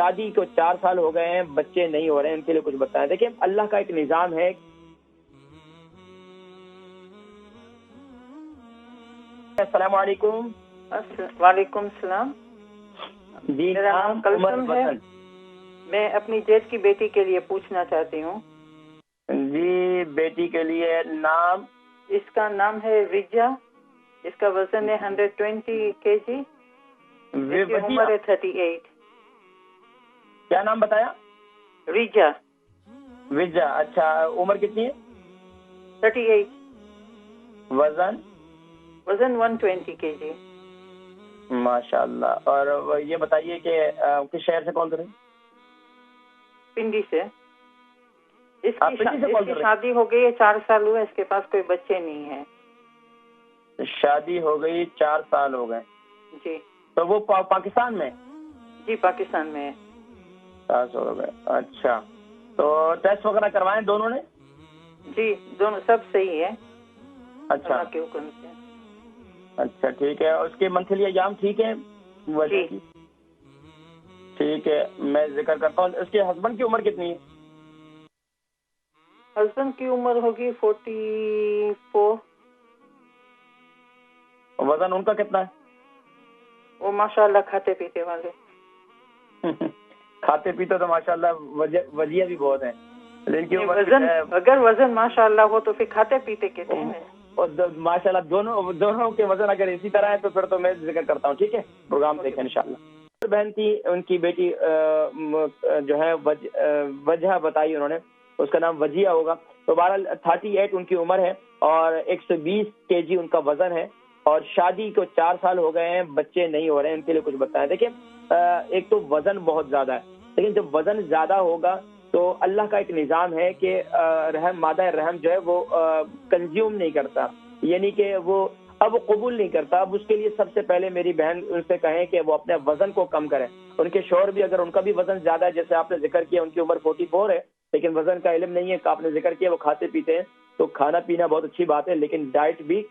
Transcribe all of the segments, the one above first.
شادی کو 4 سال ہو گئے ہیں، بچے نہیں ہو رہے ہیں، ان کے لیے کچھ بتائیں۔ دیکھیں اللہ کا ایک نظام ہے۔ السلام علیکم۔ وعلیکم السلام۔ جی میرا نام کلثم ہے، میں اپنی جیت کی بیٹی کے لیے پوچھنا چاہتی ہوں۔ جی بیٹی کے لیے نام؟ اس کا نام ہے ریجا، اس کا وزن ہے 120 kg، اس کی عمر ہے 38۔ کیا نام بتایا؟ ریجا۔ وجا، اچھا عمر کتنی ہے؟ 38۔ وزن؟ وزن 120 kg۔ ماشاء اللہ۔ اور یہ بتائیے کہ کس شہر سے کال کریں؟ پنڈی سے۔ اس کی شادی ہو گئی ہے، 4 سال ہوئے، اس کے پاس کوئی بچے نہیں ہیں۔ شادی ہو گئی، 4 سال ہو گئے جی۔ تو وہ پاکستان میں؟ جی پاکستان میں ہے۔ 4 سال ہو گئے، اچھا۔ تو ٹیسٹ وغیرہ کروائیں دونوں نے؟ جی دونوں سب صحیح ہے، اچھا اللہ کے حکم سے۔ اچھا ٹھیک ہے۔ اس کے منتھلی ایام ٹھیک ہے؟ جی ٹھیک ہے، میں ذکر کرتا ہوں۔ اس کے ہسبینڈ کی عمر کتنی ہے؟ ہسبینڈ کی عمر ہوگی 44۔ وزن ان کا کتنا ہے؟ وہ ماشاءاللہ کھاتے پیتے والے۔ کھاتے پیتے تو ماشاءاللہ وجیہ بھی بہت ہیں، لیکن اگر وزن ماشاءاللہ ہو تو پھر کھاتے پیتے کہتے ہیں۔ اور ماشاءاللہ دونوں کے وزن اگر اسی طرح ہے تو پھر تو میں ذکر کرتا ہوں، ٹھیک ہے؟ پروگرام دیکھیں انشاءاللہ۔ بہن تھی، ان کی بیٹی جو ہے وجہ بتائی انہوں نے، اس کا نام وجیہ ہوگا۔ تو بہرحال 38 ان کی عمر ہے اور 120 kg ان کا وزن ہے، اور شادی کو 4 سال ہو گئے ہیں، بچے نہیں ہو رہے ہیں، ان کے لیے کچھ بتائیں۔ دیکھیں ایک تو وزن بہت زیادہ ہے، لیکن جب وزن زیادہ ہوگا تو اللہ کا ایک نظام ہے کہ مادہ رحم جو ہے وہ کنزیوم نہیں کرتا، یعنی کہ وہ اب قبول نہیں کرتا۔ اب اس کے لیے سب سے پہلے میری بہن ان سے کہیں کہ وہ اپنے وزن کو کم کریں۔ ان کے شوہر بھی اگر ان کا بھی وزن زیادہ ہے، جیسے آپ نے ذکر کیا ان کی عمر 44 ہے، لیکن وزن کا علم نہیں ہے، آپ نے ذکر کیا وہ کھاتے پیتے ہیں، تو کھانا پینا بہت اچھی بات ہے، لیکن ڈائٹ بھی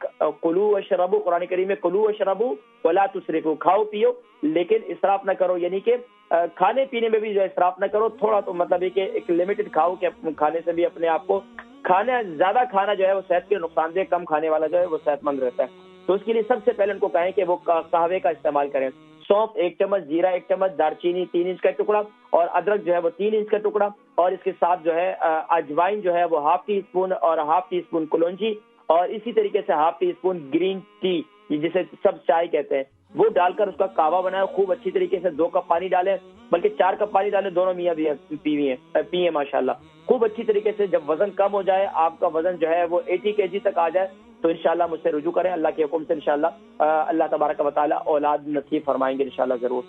کلو وشربو، قرآن کریم میں کلو وشربو ولا تسرفو، کھاؤ پیو لیکن اسراف نہ کرو، یعنی کہ کھانے پینے میں بھی جو اسراف نہ کرو، تھوڑا تو مطلب ہے کہ ایک لمیٹڈ کھاؤ، کہ کھانے سے بھی اپنے آپ کو زیادہ کھانا جو ہے وہ صحت کے نقصان دہ، کم کھانے والا جو ہے وہ صحت مند رہتا ہے۔ تو اس کے لیے سب سے پہلے ان کو کہیں کہ وہ قہوے کا استعمال کریں۔ سونف 1 چمچ، زیرہ 1 چمچ، دارچینی 3 انچ کا ٹکڑا، اور ادرک جو ہے وہ 3 انچ کا ٹکڑا، اور اس کے ساتھ جو ہے اجوائن جو ہے وہ ½ ٹی اسپون، اور ½ ٹی اسپون کلونجی، اور اسی طریقے سے ½ ٹی اسپون گرین ٹی جسے سب چائے کہتے ہیں، وہ ڈال کر اس کا کعوہ بنائیں خوب اچھی طریقے سے۔ 2 کپ پانی ڈالیں، بلکہ 4 کپ پانی ڈالیں، دونوں میاں بھی پیئیں ماشاءاللہ خوب اچھی طریقے سے۔ جب وزن کم ہو جائے، آپ کا وزن جو ہے وہ 80 kg تک آ جائے، تو انشاءاللہ مجھ سے رجوع کریں، اللہ کے حکم سے انشاءاللہ اللہ تبارک و تعالی اولاد نصیب فرمائیں گے انشاءاللہ ضرور۔